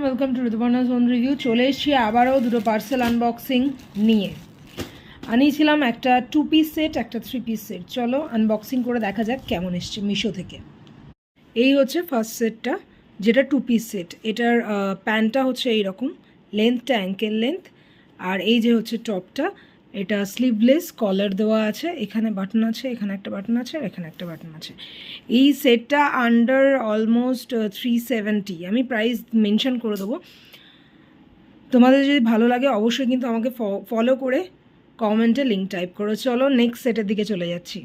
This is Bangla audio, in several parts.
Welcome to Rituparna's home review. চলে এসেছি আবারও দুটো পার্সেল আনবক্সিং নিয়ে। আনিয়েছিলাম একটা 2 পিস সেট, একটা 3 পিস সেট। চলো আনবক্সিং করে দেখা যাক কেমন এসছে মিশো থেকে। এই হচ্ছে ফার্স্ট সেটটা, যেটা 2 পিস সেট। এটার প্যান্টটা হচ্ছে এইরকম, লেন্থটা অ্যাঙ্কেল লেন্থ, আর এই যে হচ্ছে টপটা, এটা স্লিভলেস, কলার দেওয়া আছে, এখানে বাটন আছে, এখানে একটা বাটন আছে, আর এখানে একটা বাটন আছে। এই সেটটা আন্ডার অলমোস্ট 370। আমি প্রাইস মেনশন করে দেবো। তোমাদের যদি ভালো লাগে অবশ্যই কিন্তু আমাকে ফলো করে কমেন্টে লিঙ্ক টাইপ করো। চলো নেক্সট সেটের দিকে চলে যাচ্ছি।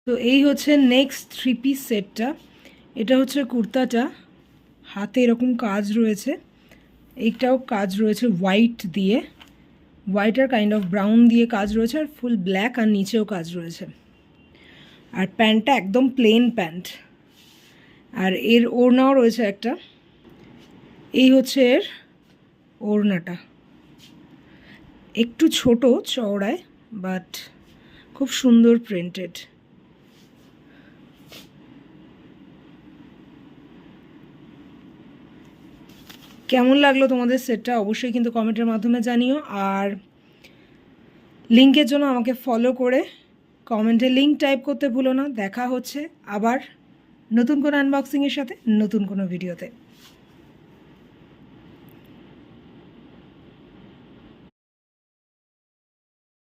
তো এই হচ্ছে নেক্সট 3 পিস সেটটা। এটা হচ্ছে কুর্তাটা, হাতে এরকম কাজ রয়েছে, এইটাও কাজ রয়েছে হোয়াইট দিয়ে, white R kind of brown দিয়ে কাজ রয়েছে, আর ফুল ব্ল্যাক, আর নিচেও কাজ রয়েছে। আর প্যান্টটা একদম প্লেন প্যান্ট, আর এর ওড়নাও রয়েছে একটা। এই হচ্ছে এর ওড়নাটা, একটু ছোট চওড়ায়, বাট খুব সুন্দর প্রিন্টেড। কেমন লাগলো তোমাদের সেটটা অবশ্যই কিন্তু কমেন্টের মাধ্যমে জানিও। আর লিঙ্কের জন্য আমাকে ফলো করে কমেন্টে লিঙ্ক টাইপ করতে ভুলো না। দেখা হচ্ছে আবার নতুন কোনো আনবক্সিংয়ের সাথে, নতুন কোনো ভিডিওতে।